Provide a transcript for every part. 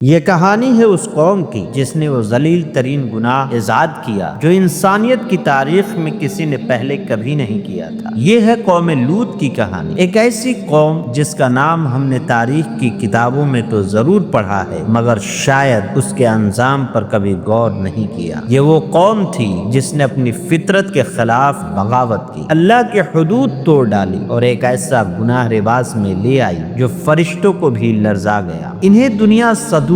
یہ کہانی ہے اس قوم کی جس نے وہ ذلیل ترین گناہ ایجاد کیا جو انسانیت کی تاریخ میں کسی نے پہلے کبھی نہیں کیا تھا۔ یہ ہے قوم لوط کی کہانی، ایک ایسی قوم جس کا نام ہم نے تاریخ کی کتابوں میں تو ضرور پڑھا ہے مگر شاید اس کے انجام پر کبھی غور نہیں کیا۔ یہ وہ قوم تھی جس نے اپنی فطرت کے خلاف بغاوت کی، اللہ کے حدود توڑ ڈالی اور ایک ایسا گناہ رواج میں لے آئی جو فرشتوں کو بھی لرزا گیا۔ انہیں دنیا صدوم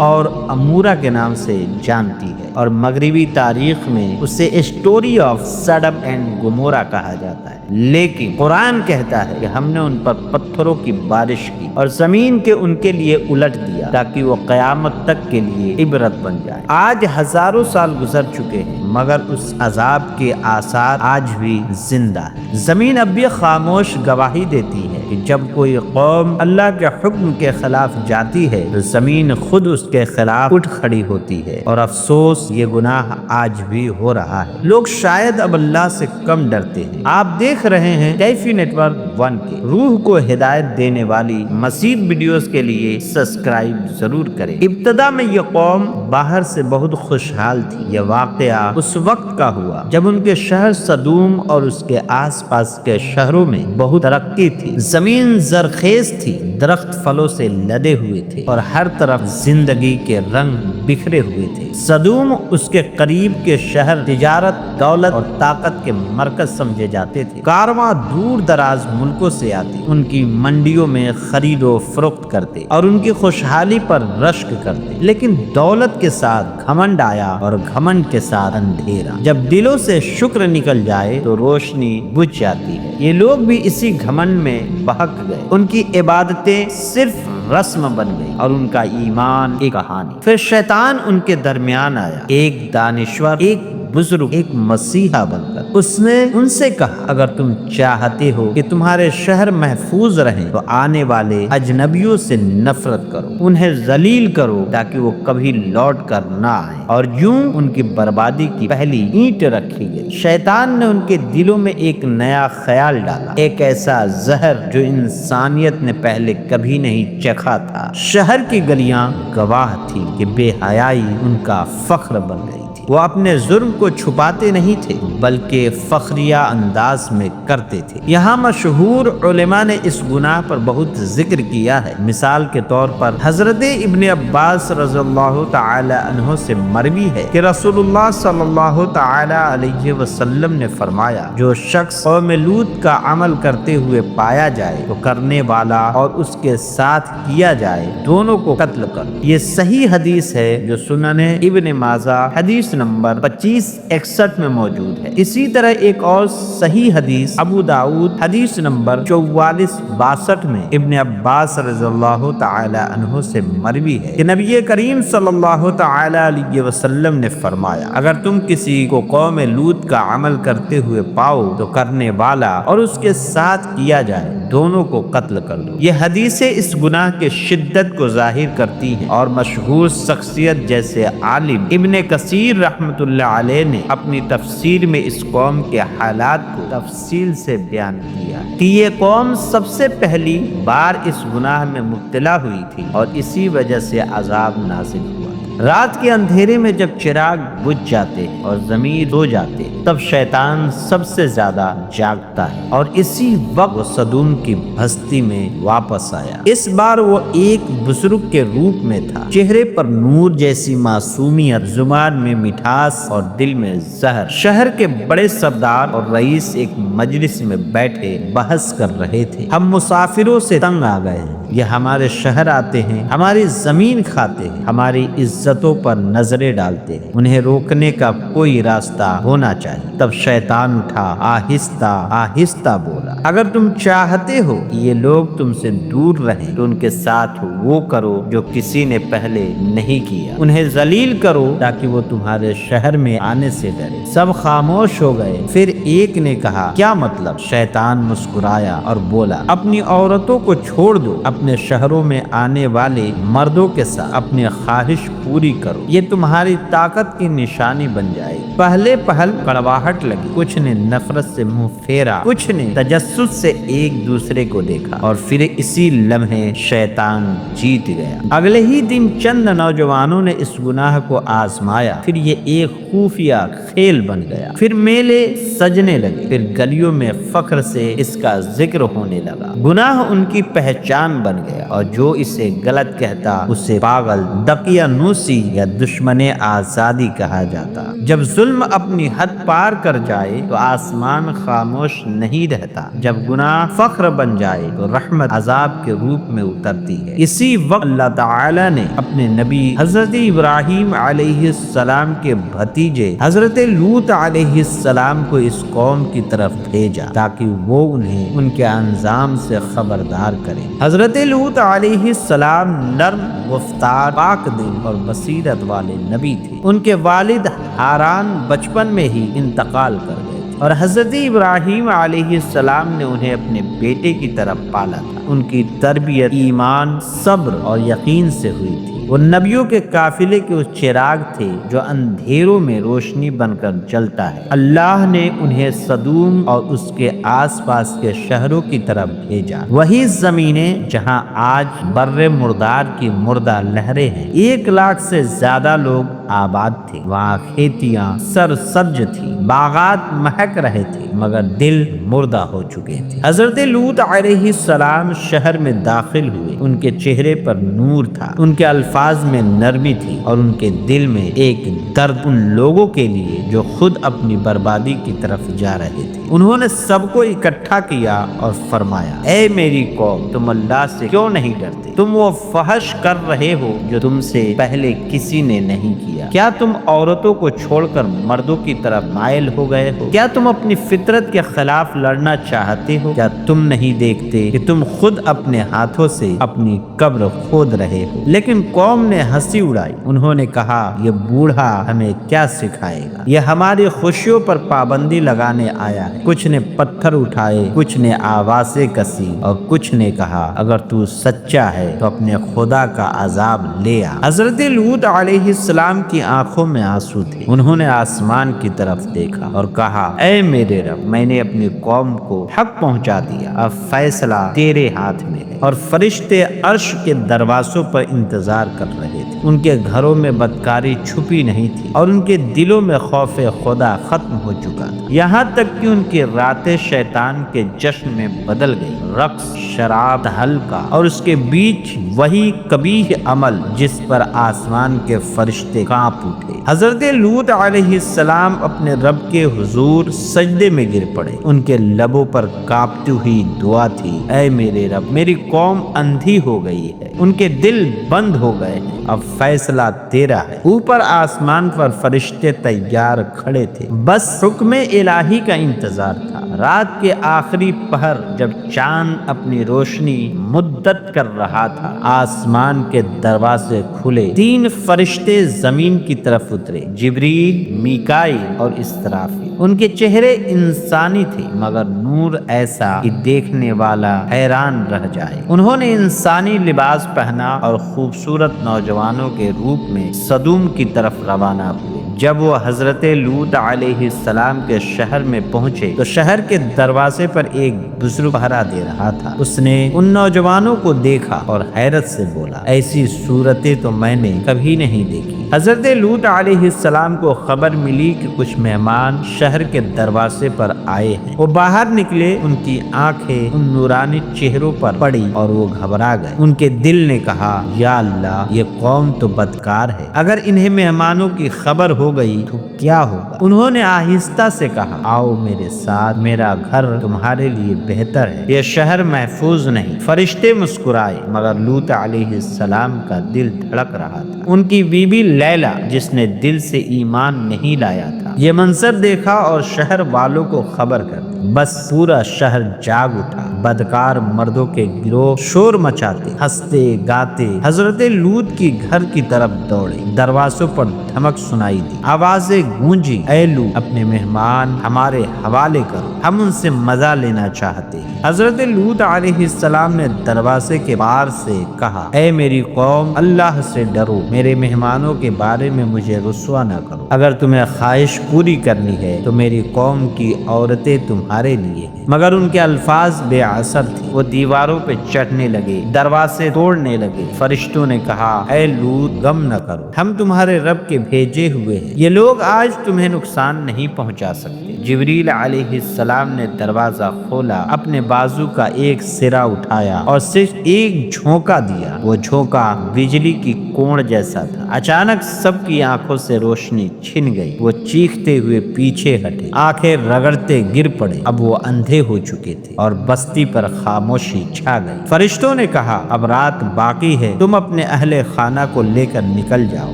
اور امورا کے نام سے جانتی ہے اور مغربی تاریخ میں اسے اسٹوری آف سڈم اینڈ گمورا کہا جاتا ہے، لیکن قرآن کہتا ہے کہ ہم نے ان پر پتھروں کی بارش کی اور زمین کے ان کے لیے الٹ دیا تاکہ وہ قیامت تک کے لیے عبرت بن جائے۔ آج ہزاروں سال گزر چکے ہیں مگر اس عذاب کے آثار آج بھی زندہ ہیں۔ زمین اب بھی خاموش گواہی دیتی ہے کہ جب کوئی قوم اللہ کے حکم کے خلاف جاتی ہے تو زمین خود اس کے خلاف اٹھ کھڑی ہوتی ہے، اور افسوس یہ گناہ آج بھی ہو رہا ہے۔ لوگ شاید اب اللہ سے کم ڈرتے ہیں۔ آپ دیکھ رہے ہیں کیفی نیٹ ورک 1 کے روح کو ہدایت دینے والی مزید ویڈیوز کے لیے سبسکرائب ضرور کریں۔ ابتدا میں یہ قوم باہر سے بہت خوشحال تھی۔ یہ واقعہ اس وقت کا ہوا جب ان کے شہر صدوم اور اس کے آس پاس کے شہروں میں بہت ترقی تھی۔ زمین زرخیز تھی، درخت پھلوں سے لدے ہوئے تھے اور ہر طرف زندگی کے رنگ بکھرے ہوئے تھے۔ صدوم اس کے قریب کے شہر تجارت، دولت اور طاقت کے مرکز سمجھے جاتے تھے۔ کارواں دور دراز ملکوں سے آتے، ان کی منڈیوں میں خرید و فروخت کرتے اور ان کی خوشحالی پر رشک کرتے، لیکن دولت کے ساتھ گھمنڈ آیا اور گھمنڈ کے ساتھ اندھیرا۔ جب دلوں سے شکر نکل جائے تو روشنی بجھ جاتی ہے۔ یہ لوگ بھی اسی گھمنڈ میں بہک گئے، ان کی عبادتیں صرف رسم بن گئی اور ان کا ایمان ایک کہانی۔ پھر شیطان ان کے درمیان آیا، ایک دانشور، ایک بزرگ، ایک مسیحا بن کر۔ اس نے ان سے کہا اگر تم چاہتے ہو کہ تمہارے شہر محفوظ رہیں تو آنے والے اجنبیوں سے نفرت کرو، انہیں ذلیل کرو تاکہ وہ کبھی لوٹ کر نہ آئیں، اور یوں ان کی بربادی کی پہلی اینٹ رکھی گئی۔ شیطان نے ان کے دلوں میں ایک نیا خیال ڈالا، ایک ایسا زہر جو انسانیت نے پہلے کبھی نہیں چکھا تھا۔ شہر کی گلیاں گواہ تھی کہ بے حیائی ان کا فخر بن گئی۔ وہ اپنے جرم کو چھپاتے نہیں تھے بلکہ فخریہ انداز میں کرتے تھے۔ یہاں مشہور علماء نے اس گناہ پر بہت ذکر کیا ہے۔ مثال کے طور پر حضرت ابن عباس رضی اللہ تعالی عنہ سے مروی ہے کہ رسول اللہ صلی اللہ تعالی علیہ وسلم نے فرمایا جو شخص قوم لوط کا عمل کرتے ہوئے پایا جائے تو کرنے والا اور اس کے ساتھ کیا جائے دونوں کو قتل کرو۔ یہ صحیح حدیث ہے جو سنن ابن ماجہ حدیث نمبر 2561 میں موجود ہے۔ اسی طرح ایک اور صحیح حدیث ابو داؤد حدیث نمبر 4462 میں ابن عباس رضی اللہ تعالی عنہ سے مروی ہے کہ نبی کریم صلی اللہ تعالی علیہ وسلم نے فرمایا اگر تم کسی کو قوم لوط کا عمل کرتے ہوئے پاؤ تو کرنے والا اور اس کے ساتھ کیا جائے دونوں کو قتل کر دو۔ یہ حدیثیں اس گناہ کے شدت کو ظاہر کرتی ہیں اور مشہور شخصیت جیسے عالم ابن کثیر رحمت اللہ علیہ نے اپنی تفسیر میں اس قوم کے حالات کو تفصیل سے بیان کیا کہ یہ قوم سب سے پہلی بار اس گناہ میں مبتلا ہوئی تھی اور اسی وجہ سے عذاب نازل ہوا۔ رات کے اندھیرے میں جب چراغ بجھ جاتے اور زمین سو جاتے تب شیطان سب سے زیادہ جاگتا ہے اور اسی وقت وہ صدوم کی بستی میں واپس آیا۔ اس بار وہ ایک بزرگ کے روپ میں تھا، چہرے پر نور جیسی معصومیت، زبان میں مٹھاس اور دل میں زہر۔ شہر کے بڑے سردار اور رئیس ایک مجلس میں بیٹھے بحث کر رہے تھے۔ ہم مسافروں سے تنگ آ گئے ہیں، یہ ہمارے شہر آتے ہیں، ہماری زمین کھاتے ہیں، ہماری عزتوں پر نظریں ڈالتے ہیں، انہیں روکنے کا کوئی راستہ ہونا چاہیے۔ تب شیطان اٹھا، آہستہ آہستہ بولا اگر تم چاہتے ہو کہ یہ لوگ تم سے دور رہیں تو ان کے ساتھ وہ کرو جو کسی نے پہلے نہیں کیا، انہیں ذلیل کرو تاکہ وہ تمہارے شہر میں آنے سے ڈرے۔ سب خاموش ہو گئے۔ پھر ایک نے کہا کیا مطلب؟ شیطان مسکرایا اور بولا اپنی عورتوں کو چھوڑ دو، اپنے شہروں میں آنے والے مردوں کے ساتھ اپنی خواہش پوری کرو، یہ تمہاری طاقت کی نشانی بن جائے گی۔ پہلے پہل کڑواہٹ لگی، کچھ نے نفرت سے منہ پھیرا، کچھ نے تجسس سے ایک دوسرے کو دیکھا، اور پھر اسی لمحے شیطان جیت گیا۔ اگلے ہی دن چند نوجوانوں نے اس گناہ کو آزمایا، پھر یہ ایک خفیہ کھیل بن گیا، پھر میلے سجنے لگے، پھر گلیوں میں فخر سے اس کا ذکر ہونے لگا۔ گناہ ان کی پہچان بن گیا، اور جو اسے غلط کہتا اسے پاگل، دقیانوسی یا دشمن آزادی کہا جاتا۔ جب ظلم اپنی حد پار کر جائے تو آسمان خاموش نہیں رہتا، جب گناہ فخر بن جائے تو رحمت عذاب کے روپ میں اترتی ہے۔ اسی وقت اللہ تعالی نے اپنے نبی حضرت ابراہیم علیہ السلام کے بھتیجے حضرت لوط علیہ السلام کو اس قوم کی طرف بھیجا تاکہ وہ انہیں ان کے انجام سے خبردار کرے۔ حضرت لوط علیہ السلام نرم گفتار، پاک دل اور بصیرت والے نبی تھے۔ ان کے والد ہاران بچپن میں ہی انتقال کر گئے تھے، اور حضرت ابراہیم علیہ السلام نے انہیں اپنے بیٹے کی طرف پالا تھا۔ ان کی تربیت ایمان، صبر اور یقین سے ہوئی تھی۔ وہ نبیوں کے قافلے کے اس چراغ تھے جو اندھیروں میں روشنی بن کر جلتا ہے۔ اللہ نے انہیں صدوم اور اس کے آس پاس کے شہروں کی طرف بھیجا، وہی زمینیں جہاں آج بر مردار کی مردہ لہریں ہیں۔ 1,00,000 سے زیادہ لوگ آباد تھے، وہاں کھیتیاں سرسبز تھیں، باغات مہک رہے تھے، مگر دل مردہ ہو چکے تھے۔ حضرت لوط علیہ السلام شہر میں داخل ہوئے، ان کے چہرے پر نور تھا، ان کے الفاظ میں نرمی تھی، اور ان کے دل میں ایک درد ان لوگوں کے لیے جو خود اپنی بربادی کی طرف جا رہے تھے۔ انہوں نے سب کو اکٹھا کیا اور فرمایا، اے میری قوم، تم اللہ سے کیوں نہیں ڈرتے؟ تم وہ فحش کر رہے ہو جو تم سے پہلے کسی نے نہیں کیا۔ کیا تم عورتوں کو چھوڑ کر مردوں کی طرف مائل ہو گئے ہو؟ کیا تم اپنی فطرت کے خلاف لڑنا چاہتے ہو؟ کیا تم نہیں دیکھتے کہ تم خود اپنے ہاتھوں سے اپنی قبر کھود رہے ہو؟ لیکن قوم نے ہنسی اڑائی، انہوں نے کہا، یہ بوڑھا ہمیں کیا سکھائے گا؟ یہ ہماری خوشیوں پر پابندی لگانے آیا ہے۔ کچھ نے پتھر اٹھائے، کچھ نے آوازیں کسی، اور کچھ نے کہا، اگر تو سچا ہے تو اپنے خدا کا عذاب لے آ۔ حضرت لوط علیہ السلام کی آنکھوں میں آنسو تھے۔ انہوں نے آسمان کی طرف دیکھا اور کہا، اے میرے رب، میں نے اپنی قوم کو حق پہنچا دیا، اب فیصلہ تیرے ہاتھ میں ہے۔ اور فرشتے عرش کے دروازوں پر انتظار کر رہے تھے۔ ان کے گھروں میں بدکاری چھپی نہیں تھی، اور ان کے دلوں میں خوف خدا ختم ہو چکا تھا، یہاں تک کہ ان کی راتیں شیطان کے جشن میں بدل گئی، رقص، شراب، ہلکا، اور اس کے بیچ وہی قبیح عمل جس پر آسمان کے فرشتے کانپ اٹھے۔ حضرت لوط علیہ السلام اپنے رب کے حضور سجدے میں گر پڑے۔ ان کے لبوں پر کانپتی ہوئی دعا تھی، اے میرے رب، میری قوم اندھی ہو گئی ہے، ان کے دل بند ہو گئے ہیں، اب فیصلہ تیرا ہے۔ اوپر آسمان پر فرشتے تیار کھڑے تھے، بس حکم الہی کا انتظار تھا۔ رات کے آخری پہر جب چاند اپنی روشنی مدت کر رہا تھا، آسمان کے دروازے کھلے، 3 فرشتے زمین کی طرف اترے، جبریل، میکائیل اور اسرافیل۔ ان کے چہرے انسانی تھے، مگر نور ایسا کہ دیکھنے والا حیران رہ جائے۔ انہوں نے انسانی لباس پہنا اور خوبصورت نوجوانوں کے روپ میں صدوم کی طرف روانہ ہوئے۔ جب وہ حضرت لوط علیہ السلام کے شہر میں پہنچے تو شہر کے دروازے پر ایک بزرگ پہرا دے رہا تھا۔ اس نے ان نوجوانوں کو دیکھا اور حیرت سے بولا، ایسی صورتیں تو میں نے کبھی نہیں دیکھی۔ حضرت لوط علیہ السلام کو خبر ملی کہ کچھ مہمان شہر کے دروازے پر آئے ہیں۔ وہ باہر نکلے، ان کی آنکھیں ان نورانی چہروں پر پڑی اور وہ گھبرا گئے۔ ان کے دل نے کہا، یا اللہ، یہ قوم تو بدکار ہے، اگر انہیں مہمانوں کی خبر ہو گئی تو کیا ہوگا؟ انہوں نے آہستہ سے کہا، آؤ میرے ساتھ، میرا گھر تمہارے لیے بہتر ہے، یہ شہر محفوظ نہیں۔ فرشتے مسکرائے، مگر لوط علیہ السلام کا دل دھڑک رہا تھا۔ ان کی بیوی لیلا، جس نے دل سے ایمان نہیں لایا تھا، یہ منظر دیکھا اور شہر والوں کو خبر کر دی۔ بس پورا شہر جاگ اٹھا۔ بدکار مردوں کے گروہ شور مچاتے، ہنستے گاتے حضرت لوط کی گھر کی طرف دوڑے۔ دروازوں پر دھمک سنائی دی، آوازیں گونجی، اے لوط اپنے مہمان ہمارے حوالے کرو، ہم ان سے مزہ لینا چاہتے ہیں۔ حضرت لوط علیہ السلام نے دروازے کے باہر سے کہا، اے میری قوم، اللہ سے ڈرو، میرے مہمانوں کے بارے میں مجھے رسوا نہ کرو۔ اگر تمہیں خواہش پوری کرنی ہے تو میری قوم کی عورتیں تمہارے لیے ہیں۔ مگر ان کے الفاظ بے اثر تھے، وہ دیواروں پہ چڑھنے لگے، دروازے توڑنے لگے۔ فرشتوں نے کہا، اے لوط غم نہ کرو، ہم تمہارے رب کے بھیجے ہوئے ہیں، یہ لوگ آج تمہیں نقصان نہیں پہنچا سکتے۔ جبریل علیہ السلام نے دروازہ کھولا، اپنے بازو کا ایک سرا اٹھایا اور صرف ایک جھونکا دیا۔ وہ جھونکا بجلی کی کوڑ جیسا تھا۔ اچانک سب کی آنکھوں سے روشنی چھن گئی، وہ چیختے ہوئے پیچھے ہٹے، آنکھیں رگڑتے گر پڑے۔ اب وہ اندھے ہو چکے تھے اور بستی پر خاموشی چھا گئی۔ فرشتوں نے کہا، اب رات باقی ہے، تم اپنے اہل خانہ کو لے کر نکل جاؤ،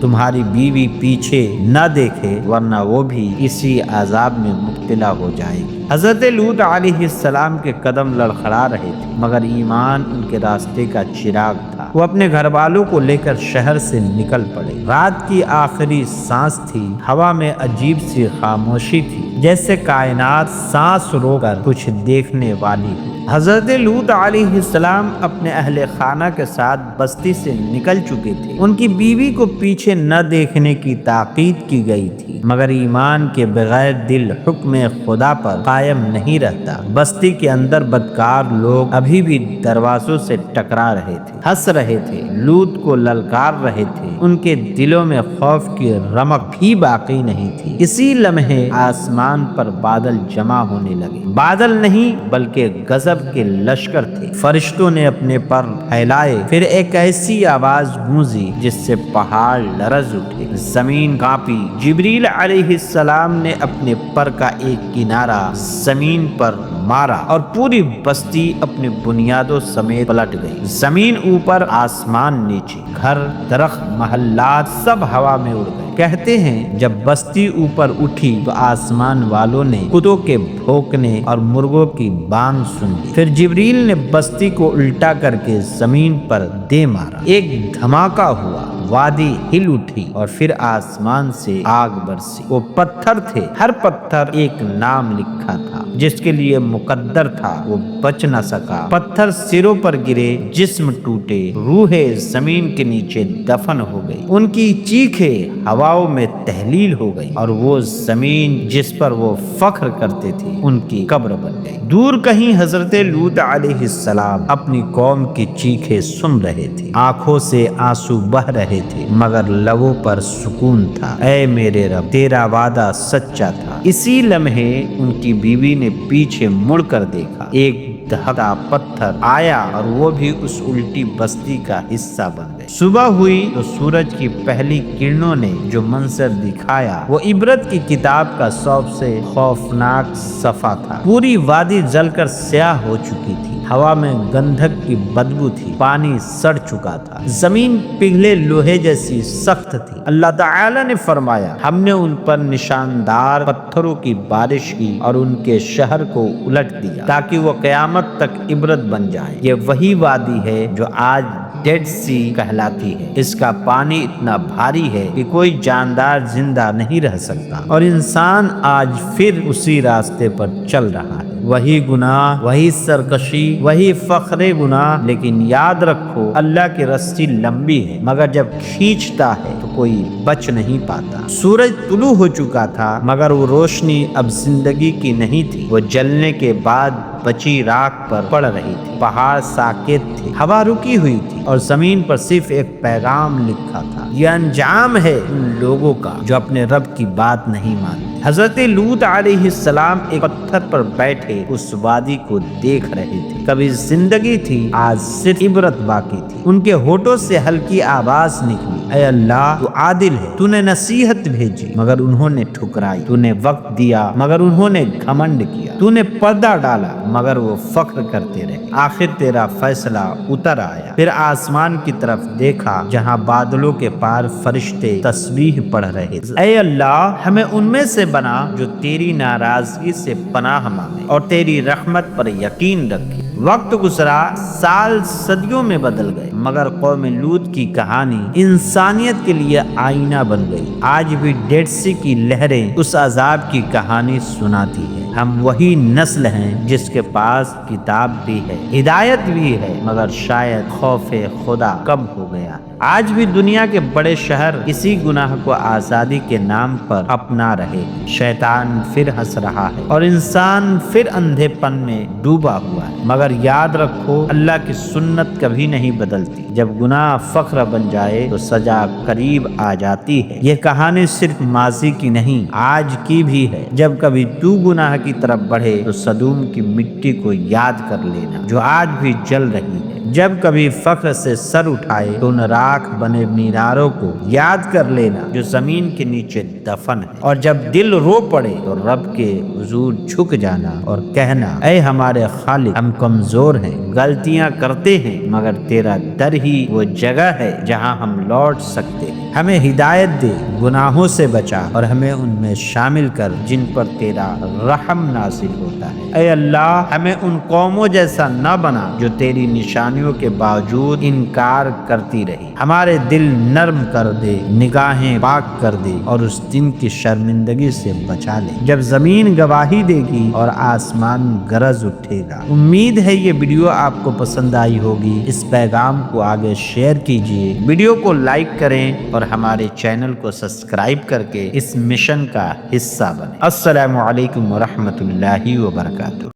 تمہاری بیوی پیچھے نہ دیکھے ورنہ وہ بھی اسی عذاب میں مبتلا ہو جائے گی۔ حضرت لوط علیہ السلام کے قدم لڑکھڑا رہے تھے، مگر ایمان ان کے راستے کا چراغ تھا۔ وہ اپنے گھر والوں کو لے کر شہر سے نکل پڑے۔ رات کی آخری سانس تھی، ہوا میں عجیب سی خاموشی تھی، جیسے کائنات سانس رو کر کچھ دیکھنے والی ہو۔ حضرت لوط علیہ السلام اپنے اہل خانہ کے ساتھ بستی سے نکل چکے تھے۔ ان کی بیوی کو پیچھے نہ دیکھنے کی تاکید کی گئی تھی، مگر ایمان کے بغیر دل حکم خدا پر قائم نہیں رہتا۔ بستی کے اندر بدکار لوگ ابھی بھی دروازوں سے ٹکرا رہے تھے، ہنس رہے تھے، لوط کو للکار رہے تھے۔ ان کے دلوں میں خوف کی رمق بھی باقی نہیں تھی۔ اسی لمحے آسمان پر بادل جمع ہونے لگے، بادل نہیں بلکہ غضب کے لشکر تھے۔ فرشتوں نے اپنے پر پھیلائے، پھر ایک ایسی آواز گونجی جس سے پہاڑ لرز اٹھے، زمین کانپی۔ جبریل علیہ السلام نے اپنے پر کا ایک کنارہ زمین پر مارا اور پوری بستی اپنی بنیادوں سمیت پلٹ گئی۔ زمین اوپر، آسمان نیچے، گھر، درخت، محلات سب ہوا میں اڑ گئے۔ کہتے ہیں جب بستی اوپر اٹھی تو آسمان والوں نے کتوں کے بھونکنے اور مرغوں کی بانگ سن لی۔ پھر جبریل نے بستی کو الٹا کر کے زمین پر دے مارا، ایک دھماکہ ہوا، وادی ہل اٹھی اور پھر آسمان سے آگ برسی۔ وہ پتھر تھے، ہر پتھر ایک نام لکھا تھا، جس کے لیے مقدر تھا وہ بچ نہ سکا۔ پتھر سروں پر گرے، جسم ٹوٹے، روحیں زمین کے نیچے دفن ہو گئی۔ ان کی چیخیں ہواؤں میں تحلیل ہو گئی اور وہ زمین جس پر وہ فخر کرتے تھے ان کی قبر بن گئی۔ دور کہیں حضرت لوط علیہ السلام اپنی قوم کی چیخیں سن رہے تھے، آنکھوں سے آنسو بہ رہے تھے، مگر لبوں پر سکون تھا۔ اے میرے رب، تیرا وعدہ سچا تھا۔ اسی لمحے ان کی بیوی نے پیچھے مڑ کر دیکھا، ایک دھاتا پتھر آیا اور وہ بھی اس الٹی بستی کا حصہ بن گئے۔ صبح ہوئی تو سورج کی پہلی کرنوں نے جو منظر دکھایا وہ عبرت کی کتاب کا سب سے خوفناک صفحہ تھا۔ پوری وادی جل کر سیاہ ہو چکی تھی، ہوا میں گندھک کی بدبو تھی، پانی سڑ چکا تھا، زمین پگھلے لوہے جیسی سخت تھی۔ اللہ تعالی نے فرمایا، ہم نے ان پر نشاندار پتھروں کی بارش کی اور ان کے شہر کو الٹ دیا تاکہ وہ قیامت تک عبرت بن جائے۔ یہ وہی وادی ہے جو آج ڈیڈ سی کہلاتی ہے۔ اس کا پانی اتنا بھاری ہے کہ کوئی جاندار زندہ نہیں رہ سکتا، اور انسان آج پھر اسی راستے پر چل رہا ہے۔ وہی گناہ، وہی سرکشی، وہی فخر گناہ، لیکن یاد رکھو اللہ کی رسی لمبی ہے، مگر جب کھینچتا ہے تو کوئی بچ نہیں پاتا۔ سورج طلوع ہو چکا تھا، مگر وہ روشنی اب زندگی کی نہیں تھی، وہ جلنے کے بعد بچی راکھ پر پڑ رہی تھی۔ پہاڑ ساکت تھے، ہوا رکی ہوئی تھی اور زمین پر صرف ایک پیغام لکھا تھا، یہ انجام ہے ان لوگوں کا جو اپنے رب کی بات نہیں مانتے۔ حضرت لوط علیہ السلام ایک پتھر پر بیٹھے اس وادی کو دیکھ رہے تھے۔ کبھی زندگی تھی، آج صرف عبرت باقی تھی۔ ان کے ہونٹوں سے ہلکی آواز نکلی، اے اللہ تو عادل ہے، تو نے نصیحت بھیجی مگر انہوں نے ٹھکرائی، تو نے وقت دیا مگر انہوں نے گھمنڈ کیا، تو نے پردہ ڈالا مگر وہ فخر کرتے رہے۔ آخر تیرا فیصلہ اتر آیا۔ پھر آسمان کی طرف دیکھا جہاں بادلوں کے پار فرشتے تسبیح پڑھ رہے تھے، اے اللہ ہمیں ان میں سے بنا جو تیری ناراضگی سے پناہ مانگے اور تیری رحمت پر یقین رکھے۔ وقت گزرا، سال صدیوں میں بدل گئے، مگر قوم لوط کی کہانی انسانیت کے لیے آئینہ بن گئی۔ آج بھی ڈیڈ سی کی لہریں اس عذاب کی کہانی سناتی ہے۔ ہم وہی نسل ہیں جس کے پاس کتاب بھی ہے، ہدایت بھی ہے، مگر شاید خوف خدا کم ہو گیا۔ آج بھی دنیا کے بڑے شہر اسی گناہ کو آزادی کے نام پر اپنا رہے ہیں۔ شیطان پھر ہنس رہا ہے اور انسان پھر اندھے پن میں ڈوبا ہوا ہے، مگر یاد رکھو اللہ کی سنت کبھی نہیں بدلتی۔ جب گناہ فخر بن جائے تو سزا قریب آ جاتی ہے۔ یہ کہانی صرف ماضی کی نہیں، آج کی بھی ہے۔ جب کبھی تو گناہ کی طرف بڑھے تو صدوم کی مٹی کو یاد کر لینا جو آج بھی جل رہی ہے۔ جب کبھی فخر سے سر اٹھائے تو ان راکھ بنے میناروں کو یاد کر لینا جو زمین کے نیچے دفن ہے۔ اور جب دل رو پڑے تو رب کے حضور جھک جانا اور کہنا، اے ہمارے خالق، ہم کمزور ہیں، غلطیاں کرتے ہیں، مگر تیرا در ہی وہ جگہ ہے جہاں ہم لوٹ سکتے ہیں۔ ہمیں ہدایت دے، گناہوں سے بچا اور ہمیں ان میں شامل کر جن پر تیرا رحم نازل ہوتا ہے۔ اے اللہ، ہمیں ان قوموں جیسا نہ بنا جو تیری نشانیوں کے باوجود انکار کرتی رہی۔ ہمارے دل نرم کر دے، نگاہیں پاک کر دے اور اس دن کی شرمندگی سے بچا لے جب زمین گواہی دے گی اور آسمان گرج اٹھے گا۔ امید ہے یہ ویڈیو آپ کو پسند آئی ہوگی۔ اس پیغام کو آگے شیئر کیجیے، ویڈیو کو لائک کریں اور ہمارے چینل کو سبسکرائب کر کے اس مشن کا حصہ بنیں۔ السلام علیکم ورحمۃ اللہ وبرکاتہ۔